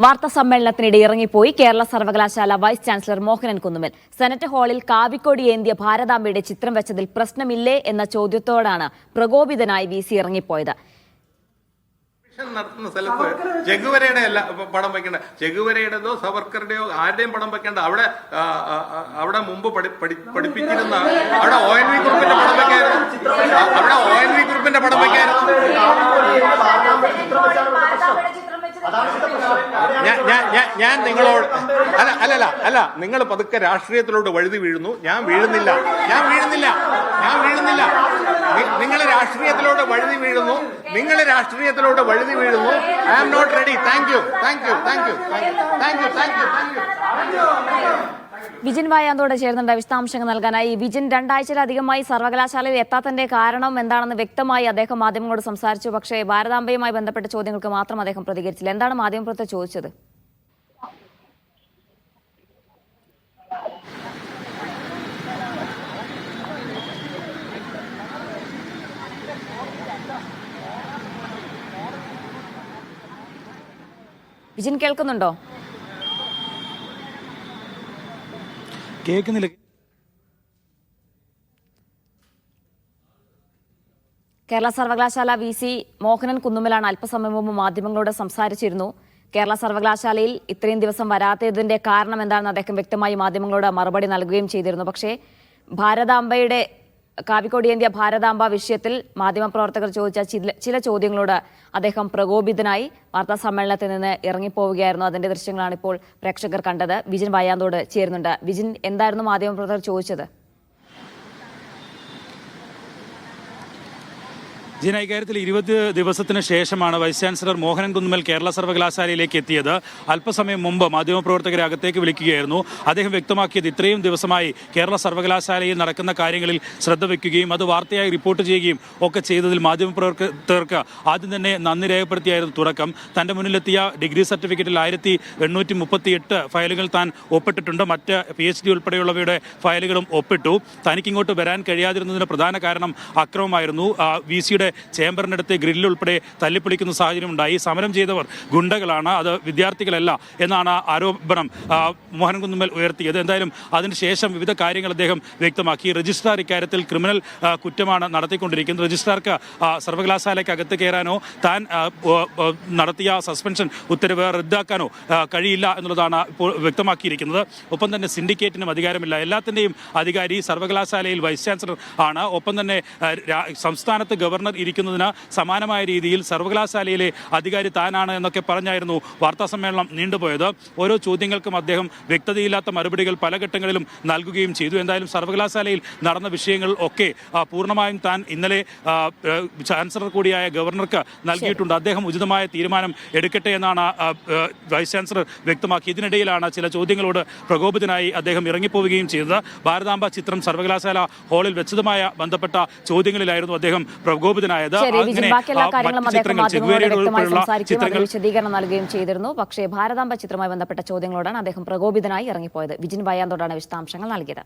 വാർത്താ സമ്മേളനത്തിനിടെ ഇറങ്ങിപ്പോയി കേരള സർവകലാശാല vice chancellor Mohanan Kunnummal. Senate ഹാളിൽ കാവിക്കൊടി ഏന്തിയ ഭാരതാംബയുടെ ചിത്രം വെച്ചതിൽ പ്രശ്നമില്ലേ എന്ന ചോദ്യത്തോടാണ് പ്രകോപിതനായി VC ഇറങ്ങിപ്പോയത്. നടത്തുന്ന സ്ഥലത്ത് ചെഗുവരയുടെ അല്ല പടം വെക്കേണ്ട, ചെഗുവരയുടേതോ സവർക്കറുടെയോ ആരുടെയും പടം വെക്കേണ്ട. അവിടെ മുമ്പ് പഠിപ്പിച്ചിരുന്ന അവിടെ ONV ഗ്രൂപ്പിന്റെ പടം വെക്കായിരുന്നു. അവിടെ ONV ഗ്രൂപ്പിന്റെ പടം വെക്കായിരുന്നു. ഞാൻ നിങ്ങളോട് അല്ല നിങ്ങൾ പതുക്കെ രാഷ്ട്രീയത്തിലോട്ട് വഴുതി വീഴുന്നു. ഞാൻ വീഴുന്നില്ല. നിങ്ങൾ രാഷ്ട്രീയത്തിലോട്ട് വഴുതി വീഴുന്നു. I am not ready. Thank you. Vijin Vayanthode ചേർന്നുണ്ട് വിശദാംശങ്ങൾ നൽകാനായി. വിജിൻ, 2 ആഴ്ചയിലധികമായി സർവകലാശാലയിൽ എത്താത്തതിന്റെ കാരണം എന്താണെന്ന് വ്യക്തമായി അദ്ദേഹം മാധ്യമങ്ങളോട് സംസാരിച്ചു. പക്ഷേ ഭാരതാംബയുമായി ബന്ധപ്പെട്ട ചോദ്യങ്ങൾക്ക് മാത്രം അദ്ദേഹം പ്രതികരിച്ചില്ല. എന്താണ് മാധ്യമപ്രവർത്തകർ ചോദിച്ചത്? വിജിൻ, കേൾക്കുന്നുണ്ടോ? കേൾക്കുന്നില്ല. കേരള സർവകലാശാല VC മോഹനൻ കുന്നുമ്മലാണ് അല്പസമയം മുമ്പ് മാധ്യമങ്ങളോട് സംസാരിച്ചിരുന്നു. കേരള സർവകലാശാലയിൽ ഇത്രയും ദിവസം വരാത്തതിന്റെ കാരണം എന്താണെന്ന് അദ്ദേഹം വ്യക്തമായി മാധ്യമങ്ങളോട് മറുപടി നൽകുകയും ചെയ്തിരുന്നു. പക്ഷേ ഭാരതാംബയുടെ കാവിക്കൊടിയേന്തിയ ഭാരതാംബ വിഷയത്തിൽ മാധ്യമപ്രവർത്തകർ ചോദിച്ച ചില ചോദ്യങ്ങളോട് അദ്ദേഹം പ്രകോപിതനായി വാർത്താ സമ്മേളനത്തിൽ നിന്ന് ഇറങ്ങിപ്പോവുകയായിരുന്നു. അതിന്റെ ദൃശ്യങ്ങളാണ് ഇപ്പോൾ പ്രേക്ഷകർ കണ്ടത്. വിജിൻ വായാന്തോട് ചേരുന്നുണ്ട്. വിജിൻ, എന്തായിരുന്നു മാധ്യമപ്രവർത്തകർ ചോദിച്ചത്? ജീന, ഇക്കാര്യത്തിൽ 20 ദിവസത്തിന് ശേഷമാണ് വൈസ് ചാൻസലർ മോഹനൻ കുന്നുമ്മൽ കേരള സർവകലാശാലയിലേക്ക് എത്തിയത്. അല്പസമയം മുമ്പ് മാധ്യമപ്രവർത്തകരെ അകത്തേക്ക് വിളിക്കുകയായിരുന്നു. അദ്ദേഹം വ്യക്തമാക്കിയത് ഇത്രയും ദിവസമായി കേരള സർവകലാശാലയിൽ നടക്കുന്ന കാര്യങ്ങളിൽ ശ്രദ്ധ വയ്ക്കുകയും അത് വാർത്തയായി റിപ്പോർട്ട് ചെയ്യുകയും ഒക്കെ ചെയ്തതിൽ മാധ്യമപ്രവർത്തകർക്ക് ആദ്യം തന്നെ നന്ദി രേഖപ്പെടുത്തിയായിരുന്നു തുടക്കം. തന്റെ മുന്നിലെത്തിയ ഡിഗ്രി സർട്ടിഫിക്കറ്റിൽ 1838 ഫയലുകൾ താൻ ഒപ്പിട്ടിട്ടുണ്ട്. മറ്റ് PhD ഉൾപ്പെടെയുള്ളവയുടെ ഫയലുകളും ഒപ്പിട്ടു. തനിക്കിങ്ങോട്ട് വരാൻ കഴിയാതിരുന്നതിന് പ്രധാന കാരണം അക്രമമായിരുന്നു. VCയുടെ ചേംബറിനടുത്ത് ഗ്രില്ലുൾപ്പെടെ തല്ലിപ്പൊളിക്കുന്ന സാഹചര്യം ഉണ്ടായി. സമരം ചെയ്തവർ ഗുണ്ടകളാണ്, അത് വിദ്യാർത്ഥികളല്ല എന്നാണ് ആരോപണം മോഹനൻ കുന്നുമ്മൽ ഉയർത്തിയത്. എന്തായാലും അതിനുശേഷം വിവിധ കാര്യങ്ങൾ അദ്ദേഹം വ്യക്തമാക്കി. രജിസ്ട്രാർ ഇക്കാര്യത്തിൽ ക്രിമിനൽ കുറ്റമാണ് നടത്തിക്കൊണ്ടിരിക്കുന്നത്. രജിസ്ട്രാർക്ക് സർവകലാശാലയ്ക്ക് അകത്ത് കയറാനോ താൻ നടത്തിയ സസ്പെൻഷൻ ഉത്തരവ് റദ്ദാക്കാനോ കഴിയില്ല എന്നുള്ളതാണ് ഇപ്പോൾ വ്യക്തമാക്കിയിരിക്കുന്നത്. ഒപ്പം തന്നെ സിൻഡിക്കേറ്റിനും അധികാരമില്ല. എല്ലാത്തിൻ്റെയും അധികാരി സർവകലാശാലയിൽ വൈസ് ചാൻസലർ ആണ്. ഒപ്പം തന്നെ സംസ്ഥാനത്ത് ഗവർണർ ഇരിക്കുന്നതിന് സമാനമായ രീതിയിൽ സർവകലാശാലയിലെ അധികാരി താനാണ് എന്നൊക്കെ പറഞ്ഞായിരുന്നു വാർത്താ സമ്മേളനം നീണ്ടുപോയത്. ഓരോ ചോദ്യങ്ങൾക്കും അദ്ദേഹം വ്യക്തതയില്ലാത്ത മറുപടികൾ പല ഘട്ടങ്ങളിലും നൽകുകയും ചെയ്തു. എന്തായാലും സർവകലാശാലയിൽ നടന്ന വിഷയങ്ങൾ ഒക്കെ പൂർണ്ണമായും താൻ ഇന്നലെ ചാൻസലർ കൂടിയായ ഗവർണർക്ക് നൽകിയിട്ടുണ്ട്. അദ്ദേഹം ഉചിതമായ തീരുമാനം എടുക്കട്ടെ എന്നാണ് വൈസ് ചാൻസലർ വ്യക്തമാക്കി. ഇതിനിടയിലാണ് ചില ചോദ്യങ്ങളോട് പ്രകോപിതനായി അദ്ദേഹം ഇറങ്ങിപ്പോവുകയും ചെയ്തത്. ഭാരതാംബ ചിത്രം സർവകലാശാല ഹാളിൽ വെച്ചതുമായ ബന്ധപ്പെട്ട ചോദ്യങ്ങളിലായിരുന്നു അദ്ദേഹം പ്രകോപിതനായത്. വിശദീകരണം നൽകുകയും ചെയ്തിരുന്നു. പക്ഷേ ഭാരതാംബ ചിത്രവുമായി ബന്ധപ്പെട്ട ചോദ്യങ്ങളോടാണ് അദ്ദേഹം പ്രകോപിതനായി ഇറങ്ങിപ്പോയത്. വിജിൻ വായാന്തോടാണ് വിശദാംശങ്ങൾ നൽകിയത്.